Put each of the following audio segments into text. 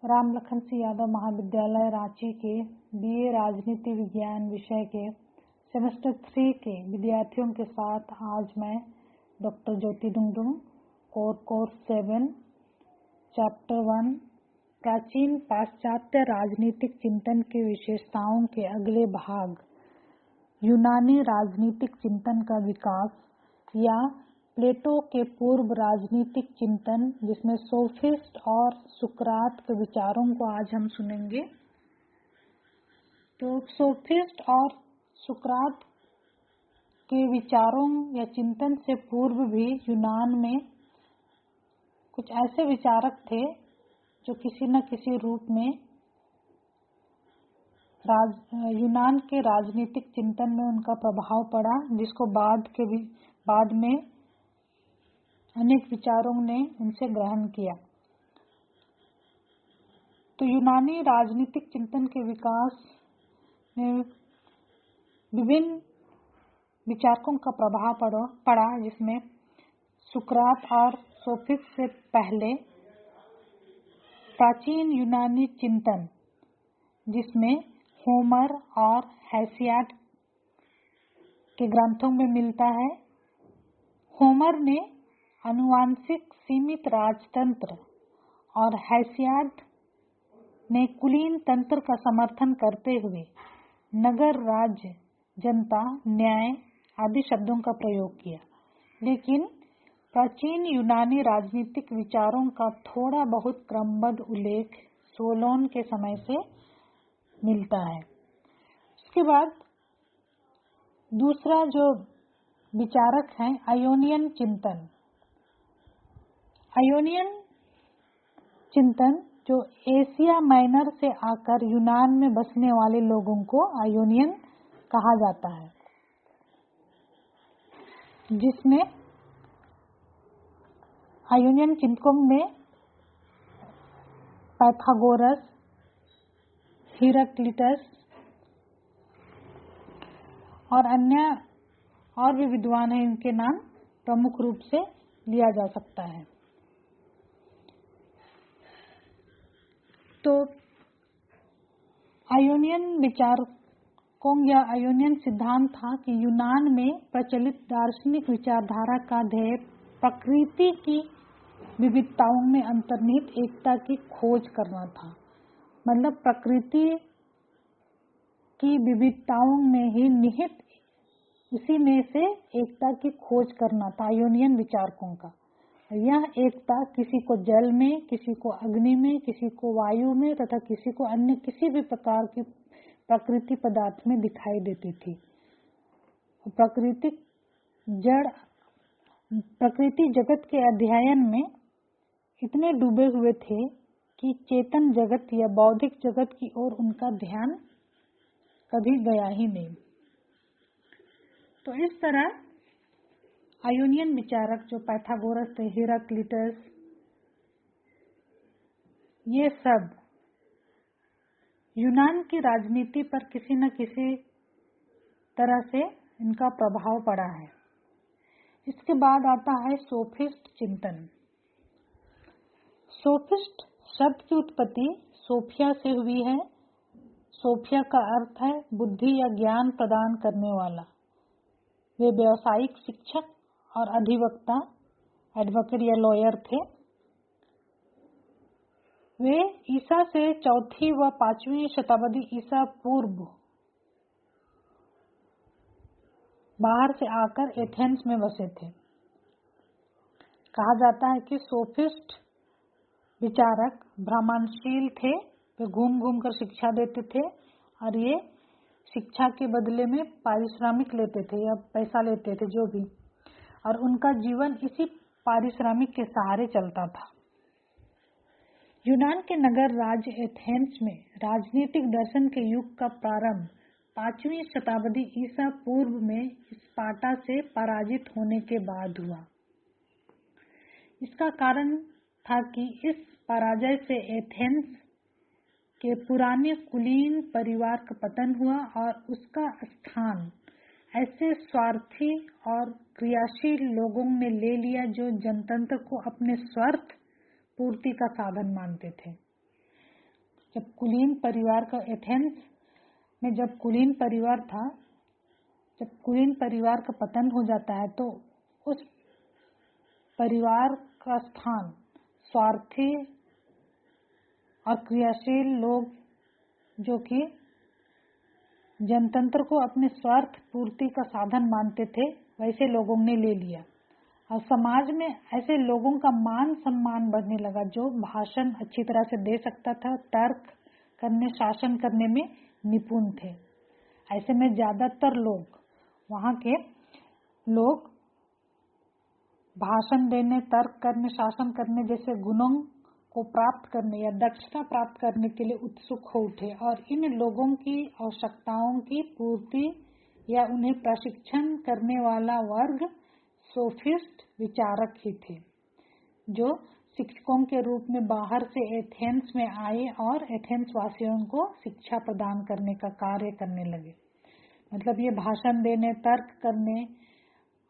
राम लखन सिंह यादव महाविद्यालय रांची के बीए राजनीति विज्ञान विषय के सेमेस्टर 3 के विद्यार्थियों के साथ आज मैं डॉक्टर ज्योति डुंगडुंग कोर्स 7 चैप्टर 1 प्राचीन पाश्चात्य राजनीतिक चिंतन की विशेषताओं के अगले भाग यूनानी राजनीतिक चिंतन का विकास या प्लेटो के पूर्व राजनीतिक चिंतन जिसमें सोफिस्ट और सुकरात के विचारों को आज हम सुनेंगे। तो सोफिस्ट और सुकरात के विचारों या चिंतन से पूर्व भी यूनान में कुछ ऐसे विचारक थे जो किसी न किसी रूप में यूनान के राजनीतिक चिंतन में उनका प्रभाव पड़ा, जिसको बाद में अनेक विचारों ने उनसे ग्रहण किया। तो यूनानी राजनीतिक चिंतन के विकास में विभिन्न विचारकों का प्रभाव पड़ा जिसमें सुकरात और सोफिस्ट से पहले प्राचीन यूनानी चिंतन जिसमें होमर और हेसियड के ग्रंथों में मिलता है। होमर ने आनुवांशिक सीमित राजतंत्र और हेसियड ने कुलीन तंत्र का समर्थन करते हुए नगर, राज्य, जनता, न्याय आदि शब्दों का प्रयोग किया। लेकिन प्राचीन यूनानी राजनीतिक विचारों का थोड़ा बहुत क्रमबद्ध उल्लेख सोलोन के समय से मिलता है। उसके बाद दूसरा जो विचारक है आयोनियन चिंतन। आयोनियन चिंतन जो एशिया माइनर से आकर यूनान में बसने वाले लोगों को आयोनियन कहा जाता है, जिसमें आयोनियन चिंतकों में पाइथागोरस, हेराक्लिटस और भी विद्वान हैं, इनके नाम प्रमुख रूप से लिया जा सकता है। तो आयोनियन विचारकों या आयोनियन सिद्धांत था कि यूनान में प्रचलित दार्शनिक विचारधारा का ध्येय प्रकृति की विविधताओं में अंतर्निहित एकता की खोज करना था। मतलब प्रकृति की विविधताओं में ही निहित उसी में से एकता की खोज करना था आयोनियन विचारकों का। यह एकता किसी को जल में, किसी को अग्नि में, किसी को वायु में तथा किसी को अन्य किसी भी प्रकार की प्राकृतिक पदार्थ में दिखाई देती थी। प्रकृति जगत के अध्ययन में इतने डूबे हुए थे कि चेतन जगत या बौद्धिक जगत की ओर उनका ध्यान कभी गया ही नहीं। तो इस तरह आयोनियन विचारक जो पाइथागोरस थे, हेराक्लिटस, ये सब यूनान की राजनीति पर किसी न किसी तरह से इनका प्रभाव पड़ा है। इसके बाद आता है सोफिस्ट चिंतन। सोफिस्ट शब्द की उत्पत्ति सोफिया से हुई है। सोफिया का अर्थ है बुद्धि या ज्ञान प्रदान करने वाला। वे व्यावसायिक शिक्षक और अधिवक्ता, एडवोकेट या लॉयर थे। वे ईसा से 4वीं व 5वीं शताब्दी ईसा पूर्व बाहर से आकर एथेंस में बसे थे। कहा जाता है कि सोफिस्ट विचारक भ्रमणशील थे। वे घूम घूम कर शिक्षा देते थे और ये शिक्षा के बदले में पारिश्रमिक लेते थे या पैसा लेते थे जो भी, और उनका जीवन इसी पारिश्रमिक के सहारे चलता था। यूनान के नगर राज्य एथेंस में राजनीतिक दर्शन के युग का प्रारंभ 5वीं शताब्दी ईसा पूर्व में स्पार्टा से पराजित होने के बाद हुआ। इसका कारण था कि इस पराजय से एथेंस के पुराने कुलीन परिवार का पतन हुआ और उसका स्थान ऐसे स्वार्थी और क्रियाशील लोगों ने ले लिया जो जनतंत्र को अपने स्वार्थ पूर्ति का साधन मानते थे। जब कुलीन परिवार का एथेंस में जब कुलीन परिवार था, जब कुलीन परिवार का पतन हो जाता है तो उस परिवार का स्थान स्वार्थी और क्रियाशील लोग जो कि जनतंत्र को अपने स्वार्थ पूर्ति का साधन मानते थे, वैसे लोगों ने ले लिया और समाज में ऐसे लोगों का मान सम्मान बढ़ने लगा जो भाषण अच्छी तरह से दे सकता था, तर्क करने, शासन करने में निपुण थे। ऐसे में ज्यादातर लोग, वहाँ के लोग भाषण देने, तर्क करने, शासन करने जैसे गुणों को प्राप्त करने या दक्षता प्राप्त करने के लिए उत्सुक हो उठे और इन लोगों की आवश्यकताओं की पूर्ति या उन्हें प्रशिक्षण करने वाला वर्ग सोफिस्ट विचारक ही थे, जो शिक्षकों के रूप में बाहर से एथेंस में आए और एथेंस वासियों को शिक्षा प्रदान करने का कार्य करने लगे। मतलब ये भाषण देने, तर्क करने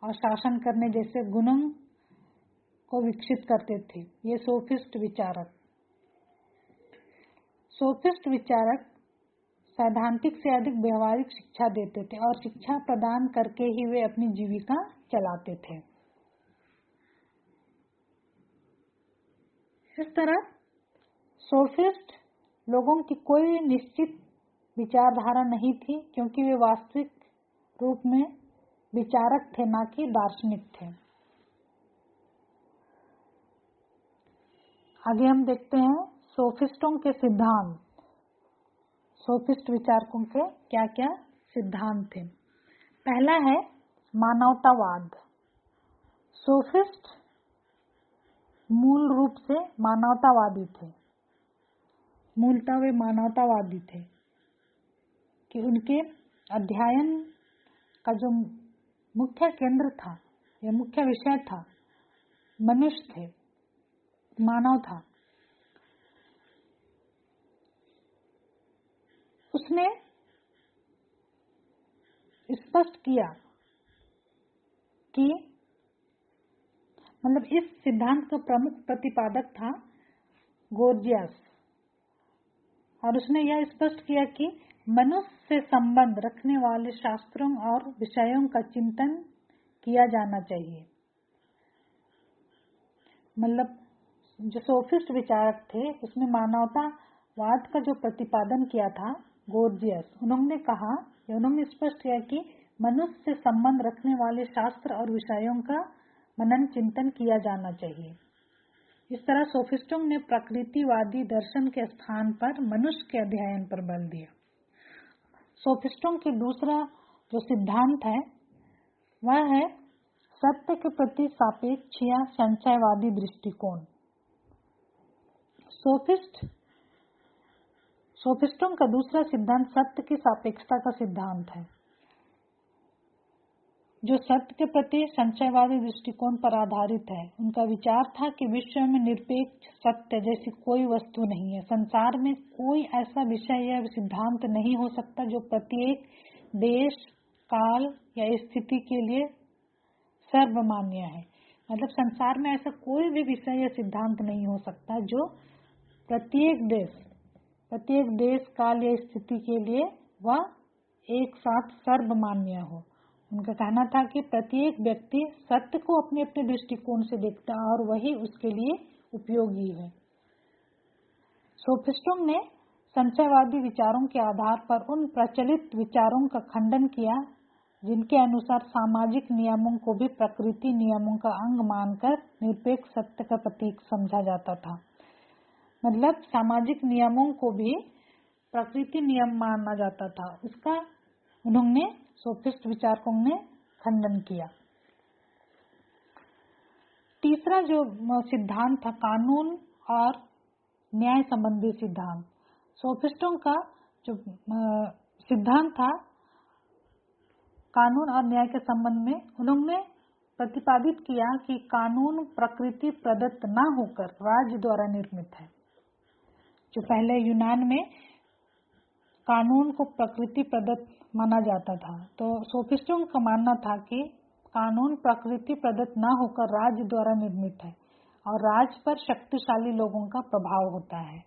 और शासन करने जैसे गुणों को विकसित करते थे ये सोफिस्ट विचारक। सोफिस्ट विचारक सैद्धांतिक से अधिक व्यवहारिक शिक्षा देते थे और शिक्षा प्रदान करके ही वे अपनी जीविका चलाते थे। इस तरह सोफिस्ट लोगों की कोई निश्चित विचारधारा नहीं थी, क्योंकि वे वास्तविक रूप में विचारक थे, ना कि दार्शनिक थे। आगे हम देखते हैं सोफिस्टों के सिद्धांत। सोफिस्ट विचारकों के क्या क्या सिद्धांत थे। पहला है मानवतावाद। सोफिस्ट मूल रूप से मानवतावादी थे। मूलतः वे मानवतावादी थे कि उनके अध्ययन का जो मुख्य केंद्र था या मुख्य विषय था मनुष्य थे, मानव था। उसने स्पष्ट किया कि मतलब इस सिद्धांत का प्रमुख प्रतिपादक था गोर्जियस, और उसने यह स्पष्ट किया कि मनुष्य से संबंध रखने वाले शास्त्रों और विषयों का चिंतन किया जाना चाहिए। मतलब जो सोफिस्ट विचारक थे उसने मानवतावाद का जो प्रतिपादन किया था गोर्जियस, उन्होंने कहा, उन्होंने स्पष्ट किया कि मनुष्य से संबंध रखने वाले शास्त्र और विषयों का मनन चिंतन किया जाना चाहिए। इस तरह सोफिस्टों ने प्रकृतिवादी दर्शन के स्थान पर मनुष्य के अध्ययन पर बल दिया। सोफिस्टों की दूसरा जो सिद्धांत है वह है सत्य के प्रति सापेक्ष या संचयवादी दृष्टिकोण। सोफिस्टों का दूसरा सिद्धांत सत्य की सापेक्षता का सिद्धांत है, जो सत्य के प्रति संचयवादी दृष्टिकोण पर आधारित है। उनका विचार था कि विश्व में निरपेक्ष सत्य जैसी कोई वस्तु नहीं है। संसार में कोई ऐसा विषय या सिद्धांत नहीं हो सकता जो प्रत्येक देश, काल या स्थिति के लिए सर्वमान्य है। मतलब संसार में ऐसा कोई भी विषय या सिद्धांत नहीं हो सकता जो प्रत्येक देश, काल या स्थिति के लिए वह एक साथ सर्वमान्य हो। उनका कहना था कि प्रत्येक व्यक्ति सत्य को अपने अपने दृष्टिकोण से देखता है और वही उसके लिए उपयोगी है। सोफिस्टों ने संचयवादी विचारों के आधार पर उन प्रचलित विचारों का खंडन किया जिनके अनुसार सामाजिक नियमों को भी प्रकृति नियमों का अंग मानकर निरपेक्ष सत्य का प्रतीक समझा जाता था। मतलब सामाजिक नियमों को भी प्रकृति नियम माना जाता था। उसका उन्होंने सोफिस्ट विचारकों ने खंडन किया। तीसरा जो सिद्धांत था कानून और न्याय संबंधी सिद्धांत। सोफिस्टों का जो सिद्धांत था कानून और न्याय के संबंध में, उन्होंने प्रतिपादित किया कि कानून प्रकृति प्रदत्त न होकर राज्य द्वारा निर्मित है। जो पहले यूनान में कानून को प्रकृति प्रदत्त माना जाता था, तो सोफिस्टों का मानना था कि कानून प्रकृति प्रदत्त न होकर राज्य द्वारा निर्मित है और राज्य पर शक्तिशाली लोगों का प्रभाव होता है।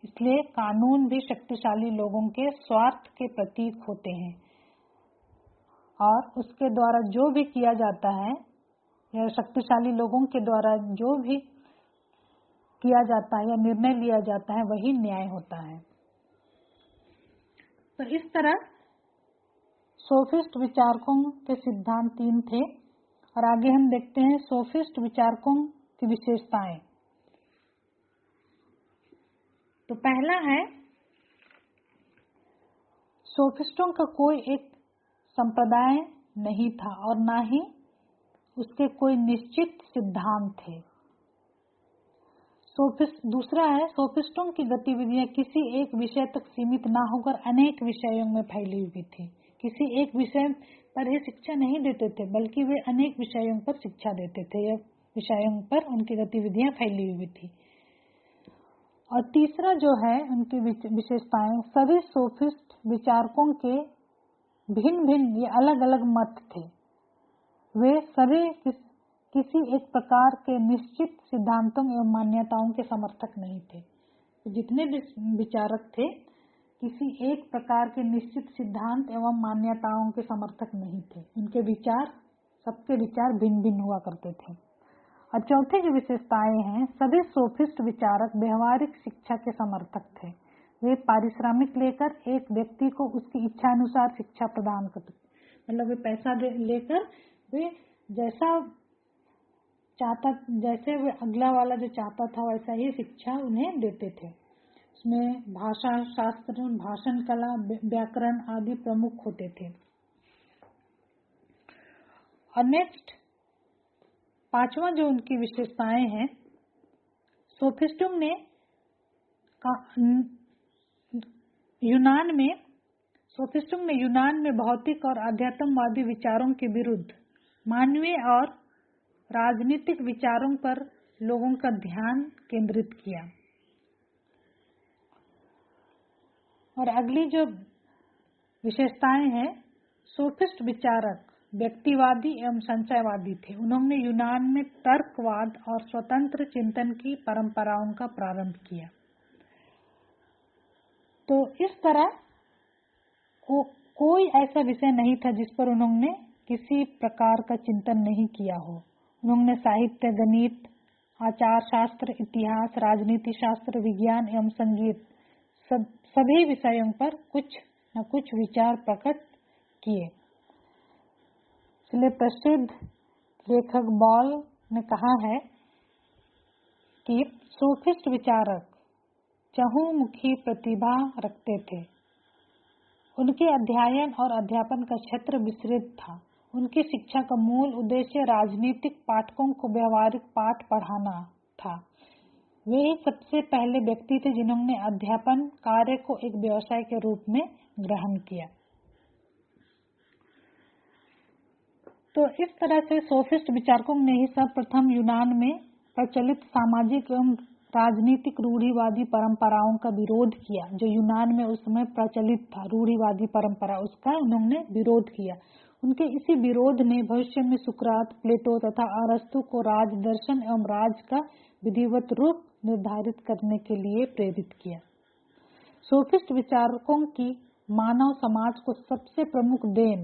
इसलिए कानून भी शक्तिशाली लोगों के स्वार्थ के प्रतीक होते हैं और उसके द्वारा जो भी किया जाता है या शक्तिशाली लोगों के द्वारा जो भी किया जाता है या निर्णय लिया जाता है वही न्याय होता है। तो इस तरह सोफिस्ट विचारकों के सिद्धांत 3 थे और आगे हम देखते हैं सोफिस्ट विचारकों की विशेषताएं। तो पहला है, सोफिस्टों का कोई एक संप्रदाय नहीं था और ना ही उसके कोई निश्चित सिद्धांत थे। दूसरा है, सोफिस्टों की गतिविधियां किसी एक विषय तक सीमित ना होकर अनेक विषयों में फैली हुई थी। किसी एक विषय पर ही शिक्षा नहीं देते थे बल्कि वे अनेक विषयों पर शिक्षा देते थे या विषयों पर उनकी गतिविधियां फैली हुई थी। और तीसरा जो है उनकी विशेषताएं, सभी सोफिस्ट विचारकों के भिन्न भिन्न या अलग अलग मत थे। वे सभी किसी एक प्रकार के निश्चित सिद्धांतों एवं मान्यताओं के समर्थक नहीं थे। जितने भी विचारक थे किसी एक प्रकार के निश्चित सिद्धांत एवं मान्यताओं के समर्थक नहीं थे। उनके विचार, सबके विचार भिन्न भिन्न हुआ करते थे। और चौथे की विशेषताएं हैं, सभी सोफिस्ट विचारक व्यवहारिक शिक्षा के समर्थक थे। वे पारिश्रमिक लेकर एक व्यक्ति को उसकी इच्छा अनुसार शिक्षा प्रदान करते, मतलब वे पैसा लेकर वे जैसे वे अगला वाला जो चाहता था वैसा ही शिक्षा उन्हें देते थे। इसमें भाषा शास्त्र, भाषण कला, व्याकरण आदि प्रमुख होते थे। और नेक्स्ट पांचवा जो उनकी विशेषताएं हैं, सोफिस्टों ने यूनान में भौतिक और अध्यात्मवादी विचारों के विरुद्ध मानवीय और राजनीतिक विचारों पर लोगों का ध्यान केंद्रित किया। और अगली जो विशेषताएं हैं, सोफिस्ट विचारक व्यक्तिवादी एवं संशयवादी थे। उन्होंने यूनान में तर्कवाद और स्वतंत्र चिंतन की परंपराओं का प्रारंभ किया। तो इस तरह कोई ऐसा विषय नहीं था जिस पर उन्होंने किसी प्रकार का चिंतन नहीं किया हो। उन्होंने साहित्य, गणित, आचार शास्त्र, इतिहास, राजनीति शास्त्र, विज्ञान एवं संगीत सभी विषयों पर कुछ न कुछ विचार प्रकट किए। इसलिए प्रसिद्ध लेखक बॉल ने कहा है कि सोफिस्ट विचारक चहुमुखी प्रतिभा रखते थे। उनके अध्ययन और अध्यापन का क्षेत्र विस्तृत था। उनकी शिक्षा का मूल उद्देश्य राजनीतिक पाठकों को व्यवहारिक पाठ पढ़ाना था। वे ही सबसे पहले व्यक्ति थे जिन्होंने अध्यापन कार्य को एक व्यवसाय के रूप में ग्रहण किया। तो इस तरह से सोफिस्ट विचारकों ने ही सर्वप्रथम यूनान में प्रचलित सामाजिक एवं राजनीतिक रूढ़िवादी परंपराओं का विरोध किया। जो यूनान में उस समय प्रचलित था रूढ़िवादी परंपरा, उसका उन्होंने विरोध किया। उनके इसी विरोध ने भविष्य में सुकरात, प्लेटो तथा अरस्तु को राज दर्शन एवं राज का विधिवत रूप निर्धारित करने के लिए प्रेरित किया। सोफिस्ट विचारकों की मानव समाज को सबसे प्रमुख देन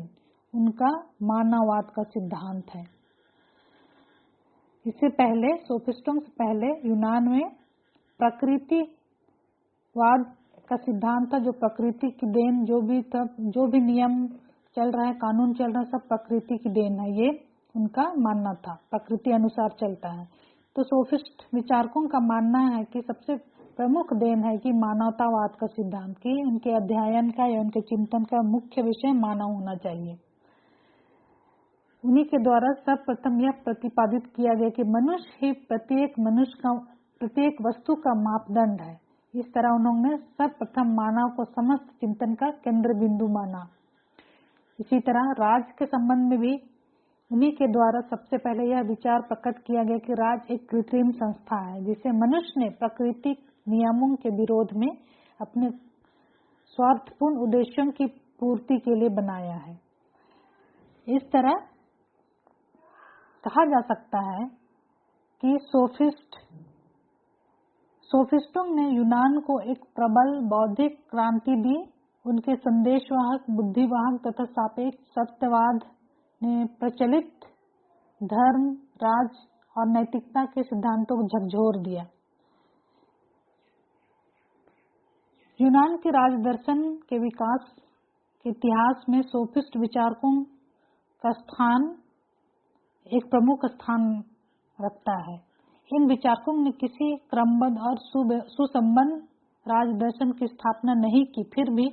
उनका मानववाद का सिद्धांत है। इससे पहले, सोफिस्टों से पहले यूनान में प्रकृतिवाद का सिद्धांत था। जो प्रकृति की देन, जो भी नियम चल रहा है, कानून चल रहा है, सब प्रकृति की देन है, ये उनका मानना था। प्रकृति अनुसार चलता है। तो सोफिस्ट विचारकों का मानना है कि सबसे प्रमुख देन है कि मानवतावाद का सिद्धांत, कि उनके अध्ययन का या उनके चिंतन का मुख्य विषय मानव होना चाहिए। उन्हीं के द्वारा सर्वप्रथम यह प्रतिपादित किया गया कि मनुष्य ही प्रत्येक वस्तु का मापदंड है। इस तरह उन्होंने सर्वप्रथम मानव को समस्त चिंतन का केंद्र बिंदु माना। इसी तरह राज के संबंध में भी उन्हीं के द्वारा सबसे पहले यह विचार प्रकट किया गया कि राज एक कृत्रिम संस्था है जिसे मनुष्य ने प्राकृतिक नियमों के विरोध में अपने स्वार्थपूर्ण उद्देश्यों की पूर्ति के लिए बनाया है। इस तरह कहा जा सकता है कि सोफिस्टों ने यूनान को एक प्रबल बौद्धिक क्रांति दी। उनके संदेशवाहक, बुद्धिवाहक तथा सापेक्ष सत्यवाद ने प्रचलित धर्म, राज और नैतिकता के सिद्धांतों को झकझोर दिया। यूनान के राजदर्शन के विकास के इतिहास में सोफिस्ट विचारकों का स्थान एक प्रमुख स्थान रखता है। इन विचारकों ने किसी क्रमबद्ध और सुसंबद्ध राजदर्शन की स्थापना नहीं की, फिर भी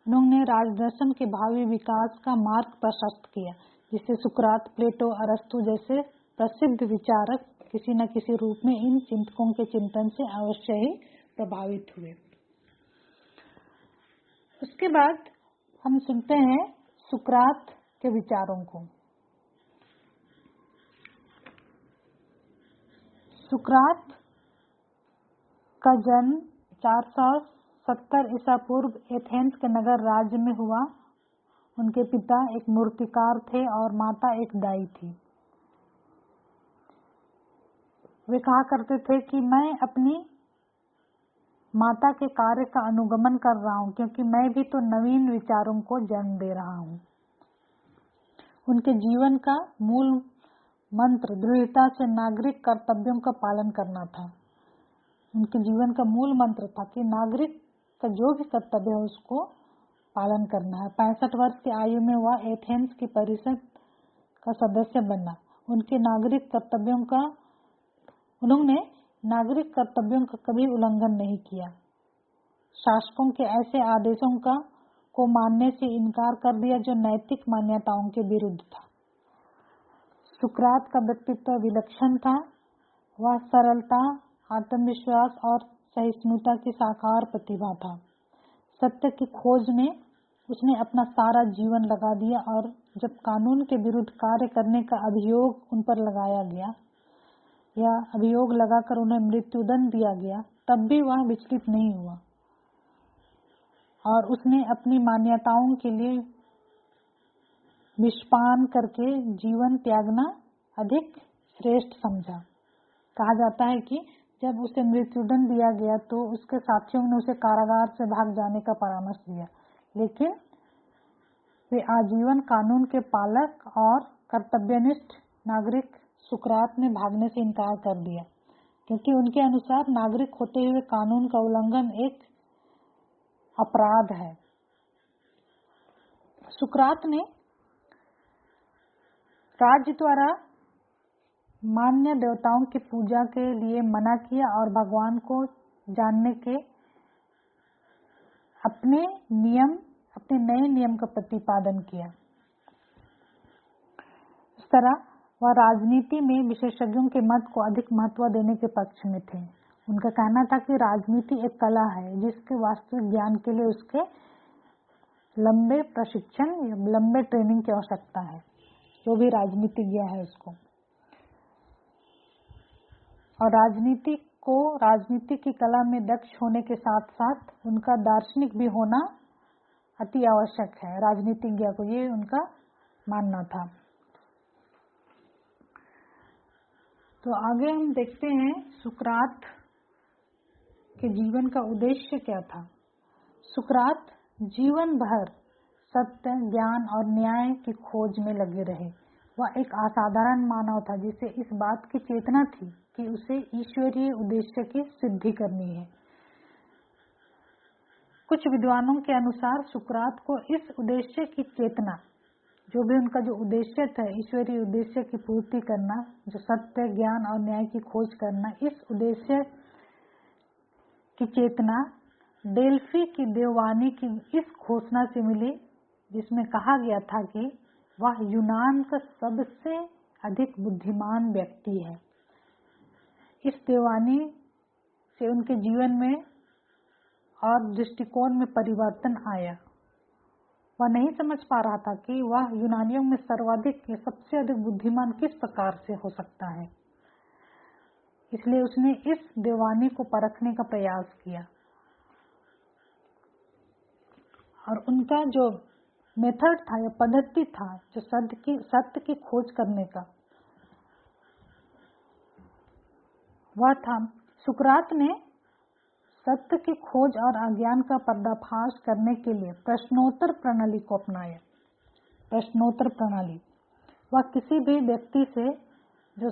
उन्होंने राजदर्शन के भावी विकास का मार्ग प्रशस्त किया, जिससे सुकरात, प्लेटो, अरस्तु जैसे प्रसिद्ध विचारक किसी न किसी रूप में इन चिंतकों के चिंतन से अवश्य ही प्रभावित हुए। उसके बाद हम सुनते हैं सुकरात के विचारों को। सुकरात का जन्म 470 ईसा पूर्व एथेंस के नगर राज्य में हुआ। उनके पिता एक मूर्तिकार थे और माता एक दाई थी। वे कहा करते थे कि मैं अपनी माता के कार्य का अनुगमन कर रहा हूं, क्योंकि मैं भी तो नवीन विचारों को जन्म दे रहा हूं। उनके जीवन का मूल मंत्र दृढ़ता से नागरिक कर्तव्यों का पालन करना था। उनके जीवन का मूल मंत्र था कि नागरिक का जो भी कर्तव्य है उसको पालन करना है। 65 वर्ष की आयु में वह एथेंस की परिषद का सदस्य बना। उन्होंने नागरिक कर्तव्यों का कभी उल्लंघन नहीं किया। शासकों के ऐसे आदेशों को मानने से इनकार कर दिया जो नैतिक मान्यताओं के विरुद्ध था। सुकरात का व्यक्तित्व विलक्षण था। वह सरलता, आत्मविश्वास और सहिष्णुता की साकार प्रतिभा था। सत्य की खोज में उसने अपना सारा जीवन लगा दिया और जब कानून के विरुद्ध कार्य करने का अभियोग उन पर लगाया गया या अभियोग लगाकर उन्हें मृत्युदंड दिया गया, तब भी वह विचलित नहीं हुआ और उसने अपनी मान्यताओं के लिए विषपान करके जीवन त्यागना अधिक श्रेष्ठ समझा। कहा जाता है कि जब उसे मृत्युदंड दिया गया तो उसके साथियों ने उसे कारागार से भाग जाने का परामर्श दिया, लेकिन वे आजीवन कानून के पालक और कर्तव्यनिष्ठ नागरिक सुकरात ने भागने से इनकार कर दिया, क्योंकि उनके अनुसार नागरिक होते हुए कानून का उल्लंघन एक अपराध है। सुकरात ने राज्य द्वारा मान्य देवताओं की पूजा के लिए मना किया और भगवान को जानने के अपने नए नियम का प्रतिपादन किया। इस तरह वह राजनीति में विशेषज्ञों के मत को अधिक महत्व देने के पक्ष में थे। उनका कहना था कि राजनीति एक कला है जिसके वास्तविक ज्ञान के लिए उसके लंबे प्रशिक्षण या लंबे ट्रेनिंग की आवश्यकता है, जो भी राजनीतिज्ञ है उसको। और राजनीति की कला में दक्ष होने के साथ साथ उनका दार्शनिक भी होना अति आवश्यक है। राजनीतिज्ञ को ये उनका मानना था। तो आगे हम देखते हैं सुकरात के जीवन का उद्देश्य क्या था। सुकरात जीवन भर सत्य, ज्ञान और न्याय की खोज में लगे रहे। वह एक असाधारण मानव था जिसे इस बात की चेतना थी कि उसे ईश्वरीय उद्देश्य की सिद्धि करनी है। कुछ विद्वानों के अनुसार सुकरात को इस उद्देश्य की चेतना, जो भी उनका जो उद्देश्य था, ईश्वरीय उद्देश्य की पूर्ति करना, जो सत्य, ज्ञान और न्याय की खोज करना, इस उद्देश्य की चेतना डेल्फी की देववाणी की इस घोषणा से मिली, जिसमें कहा गया था कि वह यूनान का सबसे अधिक बुद्धिमान व्यक्ति है। इस देववाणी से उनके जीवन में और दृष्टिकोण में परिवर्तन आया। वह नहीं समझ पा रहा था कि वह यूनानियों में सर्वाधिक या सबसे अधिक बुद्धिमान किस प्रकार से हो सकता है। इसलिए उसने इस देववाणी को परखने का प्रयास किया और उनका जो मेथड था या पद्धति था जो सत्य की खोज करने का, वह था सुकरात ने सत्य की खोज और अज्ञान का पर्दाफाश करने के लिए प्रश्नोत्तर प्रणाली को अपनाया। प्रश्नोत्तर प्रणाली, वह किसी भी व्यक्ति से जो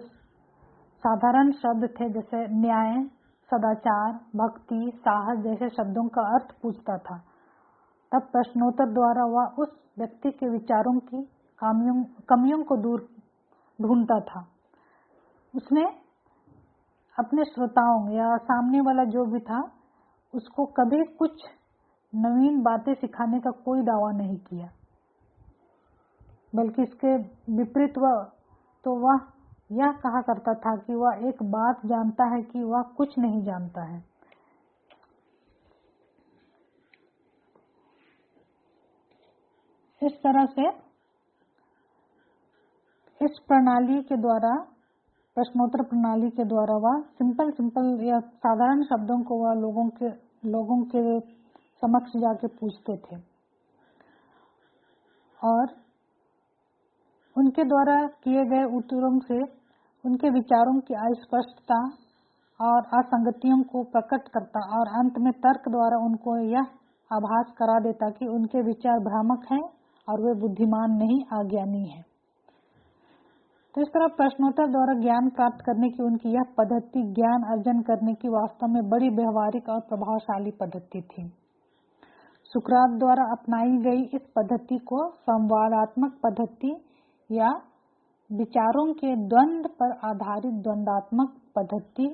साधारण शब्द थे जैसे न्याय, सदाचार, भक्ति, साहस जैसे शब्दों का अर्थ पूछता था, तब प्रश्नोत्तर द्वारा वह उस व्यक्ति के विचारों की कमियों को दूर ढूंढता था। उसने अपने श्रोताओं या सामने वाला जो भी था उसको कभी कुछ नवीन बातें सिखाने का कोई दावा नहीं किया, बल्कि इसके विपरीत वह यह कहा करता था कि वह एक बात जानता है कि वह कुछ नहीं जानता है। इस तरह से इस प्रणाली के द्वारा, प्रश्नोत्तर प्रणाली के द्वारा वह सिंपल या साधारण शब्दों को वह लोगों के समक्ष जाके पूछते थे और उनके द्वारा किए गए उत्तरों से उनके विचारों की अस्पष्टता और असंगतियों को प्रकट करता और अंत में तर्क द्वारा उनको यह आभास करा देता कि उनके विचार भ्रामक हैं और वे बुद्धिमान नहीं, अज्ञानी हैं। तो इस तरह प्रश्नोत्तर द्वारा ज्ञान प्राप्त करने की उनकी यह पद्धति ज्ञान अर्जन करने की वास्तव में बड़ी व्यवहारिक और प्रभावशाली पद्धति थी। सुकरात द्वारा अपनाई गई इस पद्धति को संवादात्मक पद्धति या विचारों के द्वंद्व पर आधारित द्वंद्वात्मक पद्धति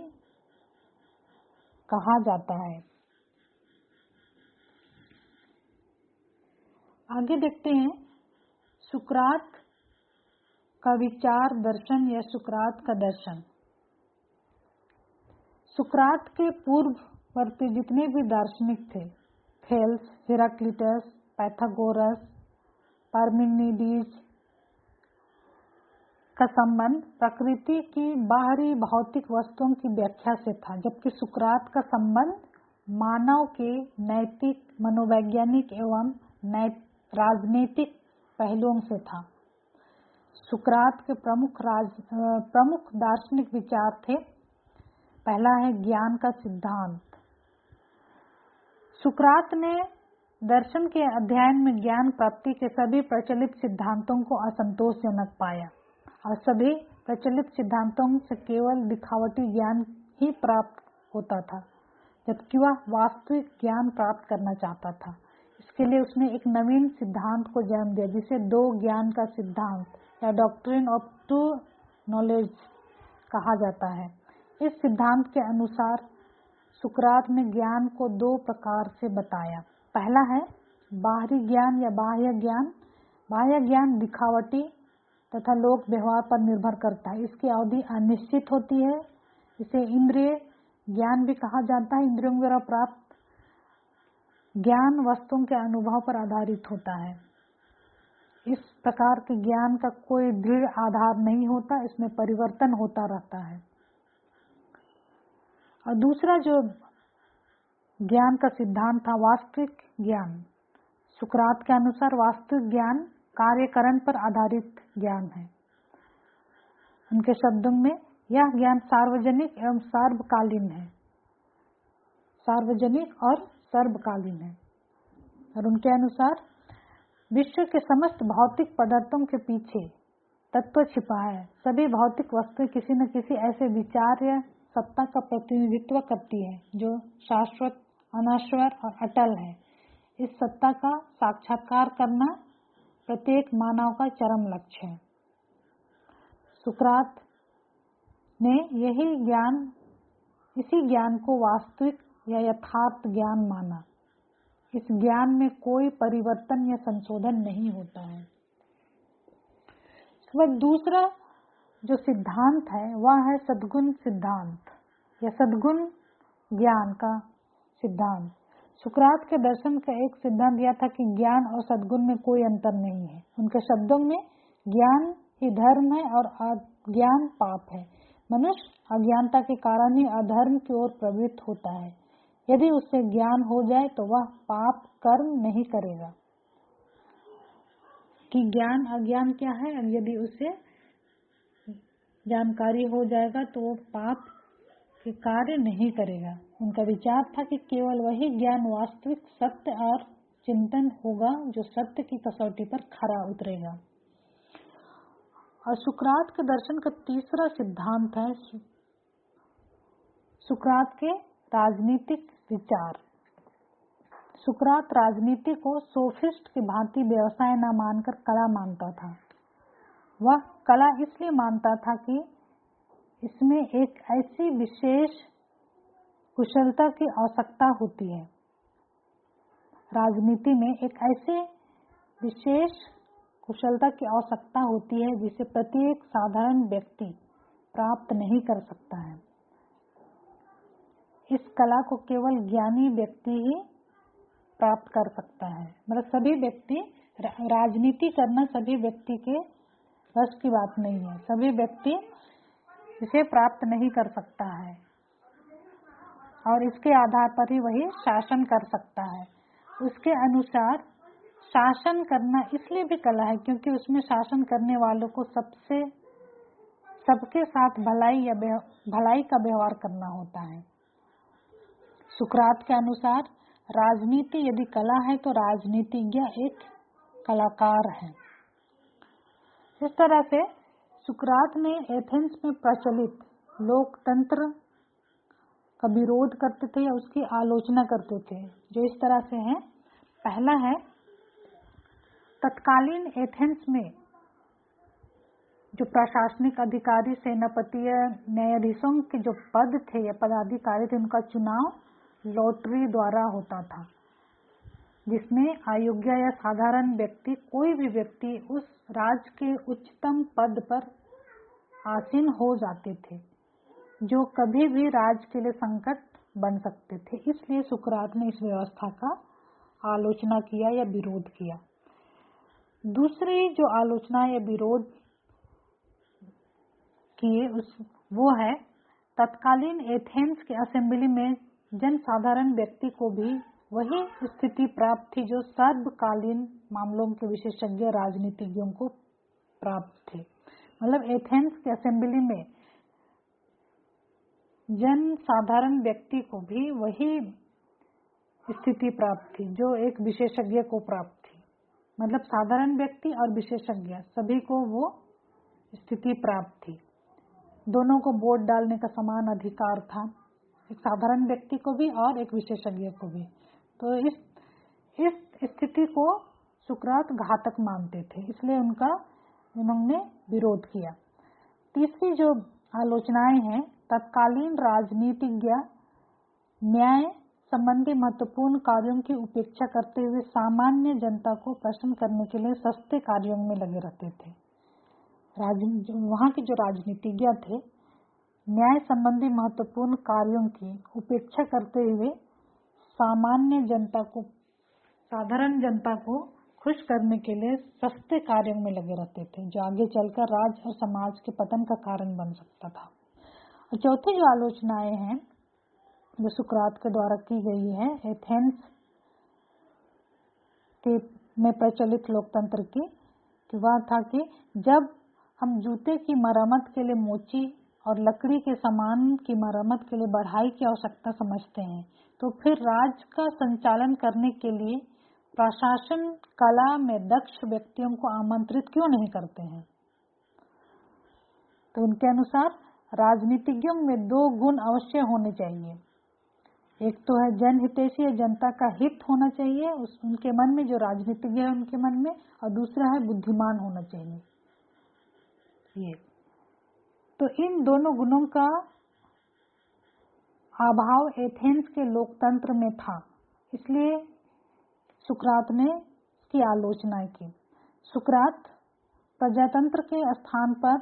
कहा जाता है। आगे देखते हैं सुकरात का विचार दर्शन या सुकरात का दर्शन। सुकरात के पूर्ववर्ती जितने भी दार्शनिक थे, थेल्स, हेराक्लिटस, पाइथागोरस, पार्मेनिडीज का संबंध प्रकृति की बाहरी भौतिक वस्तुओं की व्याख्या से था, जबकि सुकरात का संबंध मानव के नैतिक, मनोवैज्ञानिक एवं राजनीतिक पहलुओं से था। सुकरात के प्रमुख दार्शनिक विचार थे। पहला है ज्ञान का सिद्धांत। सुकरात ने दर्शन के अध्ययन में ज्ञान प्राप्ति के सभी प्रचलित सिद्धांतों को असंतोषजनक पाया और सभी प्रचलित सिद्धांतों से केवल दिखावटी ज्ञान ही प्राप्त होता था, जबकि वह वास्तविक ज्ञान प्राप्त करना चाहता था। इसके लिए उसने एक नवीन सिद्धांत को जन्म दिया जिसे दो ज्ञान का सिद्धांत या डॉक्ट्रिन ऑफ टू नॉलेज कहा जाता है। इस सिद्धांत के अनुसार सुकरात ने ज्ञान को दो प्रकार से बताया। पहला है बाहरी ज्ञान या बाह्य ज्ञान। बाह्य ज्ञान दिखावटी तथा लोक व्यवहार पर निर्भर करता है। इसकी अवधि अनिश्चित होती है। इसे इंद्रिय ज्ञान भी कहा जाता है। इंद्रियों द्वारा प्राप्त ज्ञान वस्तुओं के अनुभव पर आधारित होता है। इस प्रकार के ज्ञान का कोई दृढ़ आधार नहीं होता, इसमें परिवर्तन होता रहता है। और दूसरा जो ज्ञान का सिद्धांत था वास्तविक ज्ञान। सुकरात के अनुसार वास्तविक ज्ञान कार्यकरण पर आधारित ज्ञान है। उनके शब्दों में यह ज्ञान सार्वजनिक एवं सर्वकालीन है। सार्वजनिक और सर्वकालीन है। और उनके अनुसार विश्व के समस्त भौतिक पदार्थों के पीछे तत्व छिपा है। सभी भौतिक वस्तुएं किसी न किसी ऐसे विचार या सत्ता का प्रतिनिधित्व करती है जो शाश्वत, अनश्वर और अटल है। इस सत्ता का साक्षात्कार करना प्रत्येक मानव का चरम लक्ष्य है। सुकरात ने इसी ज्ञान को वास्तविक या यथार्थ ज्ञान माना। इस ज्ञान में कोई परिवर्तन या संशोधन नहीं होता है। इसके बाद दूसरा जो सिद्धांत है वह है सद्गुण सिद्धांत या सद्गुण ज्ञान का सिद्धांत। सुकरात के दर्शन का एक सिद्धांत यह था कि ज्ञान और सद्गुण में कोई अंतर नहीं है। उनके शब्दों में ज्ञान ही धर्म है और अज्ञान पाप है। मनुष्य अज्ञानता के कारण ही अधर्म की ओर प्रवृत्त होता है। यदि उससे ज्ञान हो जाए तो वह पाप कर्म नहीं करेगा। कि ज्ञान अज्ञान क्या है, यदि उसे जानकारी हो जाएगा तो वो पाप के कार्य नहीं करेगा। उनका विचार था कि केवल वही ज्ञान वास्तविक सत्य और चिंतन होगा जो सत्य की कसौटी पर खरा उतरेगा। और सुकरात के दर्शन का तीसरा सिद्धांत है सुकरात के राजनीतिक विचार। सुकरात राजनीति को सोफिस्ट की भांति व्यवसाय न मानकर कला मानता था। वह कला इसलिए मानता था कि इसमें एक ऐसी विशेष कुशलता की आवश्यकता होती है। राजनीति में एक ऐसी विशेष कुशलता की आवश्यकता होती है जिसे प्रत्येक साधारण व्यक्ति प्राप्त नहीं कर सकता है। इस कला को केवल ज्ञानी व्यक्ति ही प्राप्त कर सकता है। मतलब सभी व्यक्ति, राजनीति करना सभी व्यक्ति के बस की बात नहीं है। सभी व्यक्ति इसे प्राप्त नहीं कर सकता है और इसके आधार पर ही वही शासन कर सकता है। उसके अनुसार शासन करना इसलिए भी कला है क्योंकि उसमें शासन करने वालों को सबके साथ भलाई का व्यवहार करना होता है। सुकरात के अनुसार राजनीति यदि कला है तो राजनीतिज्ञ एक कलाकार है। इस तरह से सुकरात ने एथेंस में प्रचलित लोकतंत्र का विरोध करते थे या उसकी आलोचना करते थे, जो इस तरह से है। पहला है, तत्कालीन एथेंस में जो प्रशासनिक अधिकारी, सेनापति या न्यायाधीशों के जो पद थे या पदाधिकारी थे, उनका चुनाव लॉटरी द्वारा होता था, जिसमें अयोग्य या साधारण व्यक्ति, कोई भी व्यक्ति उस राज्य के उच्चतम पद पर आसीन हो जाते थे, जो कभी भी राज्य के लिए संकट बन सकते थे। इसलिए सुकरात ने इस व्यवस्था का आलोचना किया या विरोध किया। दूसरी जो आलोचना या विरोध किए वो है, तत्कालीन एथेंस के असेंबली में जनसाधारण व्यक्ति को भी वही स्थिति प्राप्त थी जो सर्वकालीन मामलों के विशेषज्ञ राजनीतिज्ञों को प्राप्त थे। मतलब एथेंस के असेंबली में जनसाधारण व्यक्ति को भी वही स्थिति प्राप्त थी जो एक विशेषज्ञ को प्राप्त थी। मतलब साधारण व्यक्ति और विशेषज्ञ सभी को वो स्थिति प्राप्त थी। दोनों को वोट डालने का समान अधिकार था, एक साधारण व्यक्ति को भी और एक विशेषज्ञ को भी। तो इस स्थिति को सुकरात घातक मानते थे, इसलिए उन्होंने विरोध किया। तीसरी जो आलोचनाएं हैं, तत्कालीन राजनीतिज्ञ न्याय संबंधी महत्वपूर्ण कार्यों की उपेक्षा करते हुए सामान्य जनता को प्रसन्न करने के लिए सस्ते कार्यों में लगे रहते थे। वहाँ के जो राजनीतिज्ञ थे, न्याय संबंधी महत्वपूर्ण कार्यों की उपेक्षा करते हुए सामान्य जनता को, साधारण जनता को खुश करने के लिए सस्ते कार्यों में लगे रहते थे, जो आगे चलकर राज्य और समाज के पतन का कारण बन सकता था। और चौथी जो आलोचनाएं हैं जो सुकरात के द्वारा की गई है एथेंस में प्रचलित लोकतंत्र की, वह था कि जब हम जूते की मरम्मत के लिए मोची और लकड़ी के सामान की मरम्मत के लिए बढ़ाई की आवश्यकता समझते हैं, तो फिर राज्य का संचालन करने के लिए प्रशासन कला में दक्ष व्यक्तियों को आमंत्रित क्यों नहीं करते हैं। तो उनके अनुसार राजनीतिज्ञों में दो गुण अवश्य होने चाहिए। एक तो है जनहितैषी या जनता का हित होना चाहिए उनके मन में, जो राजनीतिज्ञ है उनके मन में, और दूसरा है बुद्धिमान होना चाहिए। ये तो इन दोनों गुणों का अभाव एथेंस के लोकतंत्र में था, इसलिए सुकरात ने इसकी आलोचना की। सुकरात प्रजातंत्र के स्थान पर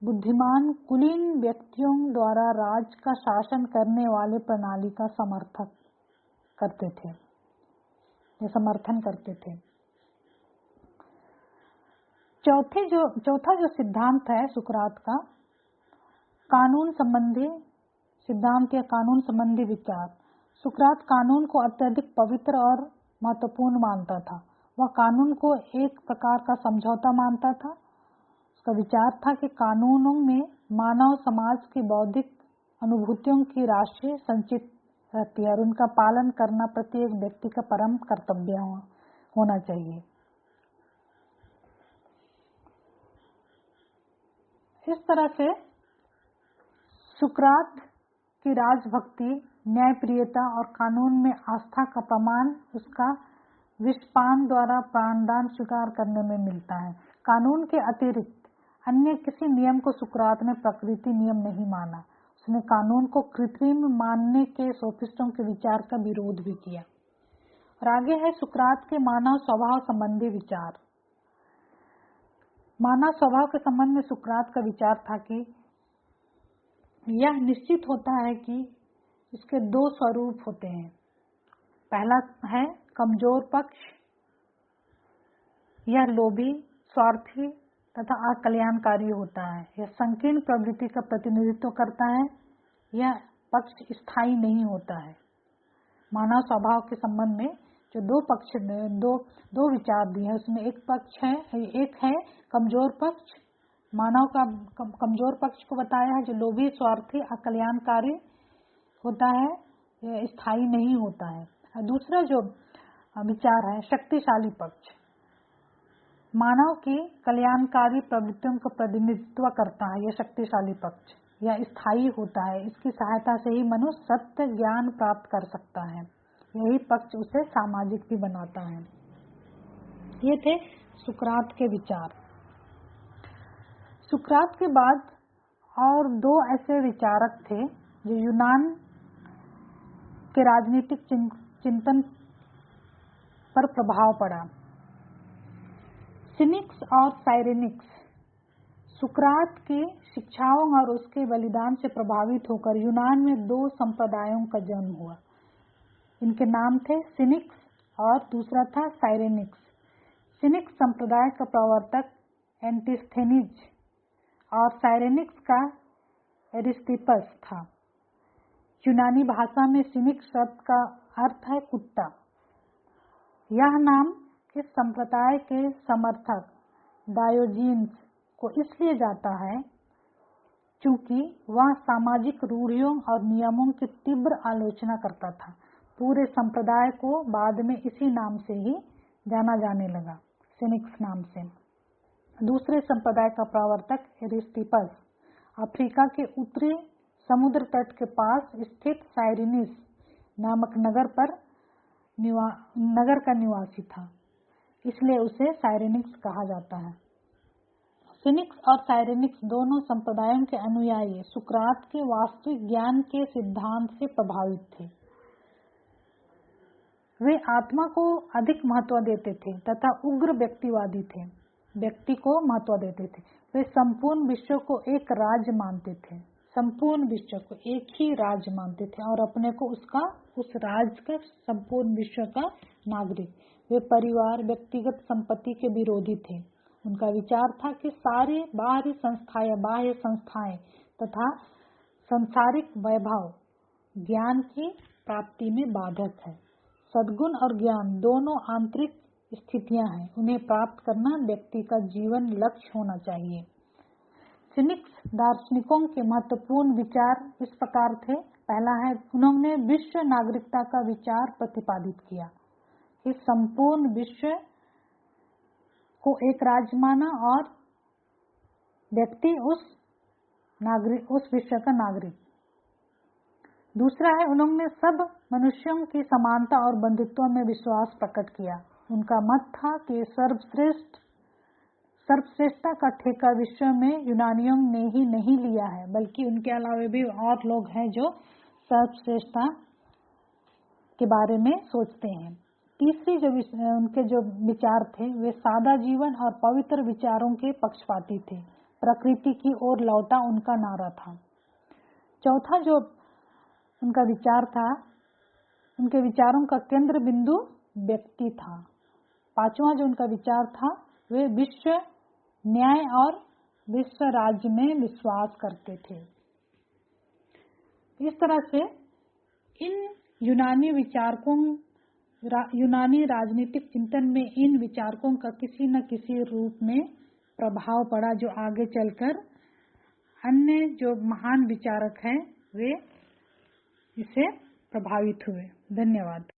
बुद्धिमान कुलीन व्यक्तियों द्वारा राज्य का शासन करने वाले प्रणाली का समर्थन करते थे। चौथा जो सिद्धांत है सुकरात का, कानून संबंधी सिद्धांत या कानून संबंधी विचार। सुकरात कानून को अत्यधिक पवित्र और महत्वपूर्ण मानता था। वह कानून को एक प्रकार का समझौता मानता था। उसका विचार था कि कानूनों में मानव समाज के बौद्धिक अनुभूतियों की राशि संचित रहती है और उनका पालन करना प्रत्येक व्यक्ति का परम कर्तव्य होना चाहिए। इस तरह से सुकरात की राजभक्ति, न्यायप्रियता और कानून में आस्था का प्रमाण उसका विषपान द्वारा प्राणदान स्वीकार करने में मिलता है। कानून के अतिरिक्त अन्य किसी नियम को सुकरात ने प्रकृति नियम नहीं माना। उसने कानून को कृत्रिम मानने के सोफिस्टों के विचार का विरोध भी किया। और आगे है सुकरात के मानव स्वभाव संबंधी विचार। मानव स्वभाव के संबंध में सुकरात का विचार था कि यह निश्चित होता है कि इसके दो स्वरूप होते हैं। पहला है कमजोर पक्ष, यह लोभी, स्वार्थी तथा अकल्याणकारी होता है। यह संकीर्ण प्रवृत्ति का प्रतिनिधित्व करता है। यह पक्ष स्थायी नहीं होता है। मानव स्वभाव के संबंध में जो दो विचार दिए हैं, उसमें एक है कमजोर पक्ष। मानव का कमजोर पक्ष को बताया है जो लोभी, स्वार्थी, अकल्याणकारी होता है, यह स्थायी नहीं होता है। और दूसरा जो विचार है शक्तिशाली पक्ष, मानव की कल्याणकारी प्रवृत्तियों का प्रतिनिधित्व करता है। यह शक्तिशाली पक्ष यह स्थायी होता है। इसकी सहायता से ही मनुष्य सत्य ज्ञान प्राप्त कर सकता है। यही पक्ष उसे सामाजिक भी बनाता है। ये थे सुकरात के विचार। सुकरात के बाद और दो ऐसे विचारक थे जो यूनान के राजनीतिक चिंतन पर प्रभाव पड़ा, सिनिक्स और साइरेनिक्स। सुकरात की शिक्षाओं और उसके बलिदान से प्रभावित होकर यूनान में दो संप्रदायों का जन्म हुआ। इनके नाम थे सिनिक्स और दूसरा था साइरेनिक्स। सिनिक्स संप्रदाय का प्रवर्तक एंटिस्थेनिज और साइरेनिक्स का एरिस्टिपस था। यूनानी भाषा में सिनिक्स शब्द का अर्थ है कुत्ता। यह नाम इस संप्रदाय के समर्थक डायोजीन्स को इसलिए जाता है क्योंकि वह सामाजिक रूढ़ियों और नियमों की तीव्र आलोचना करता था। पूरे संप्रदाय को बाद में इसी नाम से ही जाना जाने लगा, सिनिक्स नाम से। दूसरे संप्रदाय का प्रवर्तक एरिस्टिपस अफ्रीका के उत्तरी समुद्र तट के पास स्थित साइरिनिस नामक नगर का निवासी था, इसलिए उसे साइरेनिक्स कहा जाता है। सिनिक्स और साइरेनिक्स दोनों संप्रदायों के अनुयायी सुकरात के वास्तविक ज्ञान के सिद्धांत से प्रभावित थे। वे आत्मा को अधिक महत्व देते थे तथा उग्र व्यक्तिवादी थे। व्यक्ति को महत्व देते थे। वे संपूर्ण विश्व को एक राज्य मानते थे, संपूर्ण विश्व को एक ही राज्य मानते थे और अपने को उस राज्य का, संपूर्ण विश्व का नागरिक। वे परिवार, व्यक्तिगत संपत्ति के विरोधी थे। उनका विचार था कि सारी बाह्य संस्थाएं तथा सांसारिक वैभव ज्ञान की प्राप्ति में बाधक है। सद्गुण और ज्ञान दोनों आंतरिक स्थितियां हैं, उन्हें प्राप्त करना व्यक्ति का जीवन लक्ष्य होना चाहिए। सिनिक्स दार्शनिकों के महत्वपूर्ण विचार इस प्रकार थे। पहला है, उन्होंने विश्व नागरिकता का विचार प्रतिपादित किया। इस संपूर्ण विश्व को एक राज्य माना और व्यक्ति उस विश्व का नागरिक। दूसरा है, उन्होंने सब मनुष्यों की समानता और बंधुत्व में विश्वास प्रकट किया। उनका मत था कि सर्वश्रेष्ठता का ठेका विश्व में यूनानियों ने ही नहीं लिया है, बल्कि उनके अलावा भी और लोग हैं जो सर्वश्रेष्ठता के बारे में सोचते हैं। तीसरी उनके जो विचार थे वे सादा जीवन और पवित्र विचारों के पक्षपाती थे। प्रकृति की ओर लौटा उनका नारा था। चौथा जो उनका विचार था, उनके विचारों का केंद्र बिंदु व्यक्ति था। पांचवा जो उनका विचार था, वे विश्व न्याय और विश्व राज्य में विश्वास करते थे। इस तरह से इन यूनानी राजनीतिक चिंतन में इन विचारकों का किसी न किसी रूप में प्रभाव पड़ा, जो आगे चलकर अन्य जो महान विचारक हैं वे इससे प्रभावित हुए। धन्यवाद।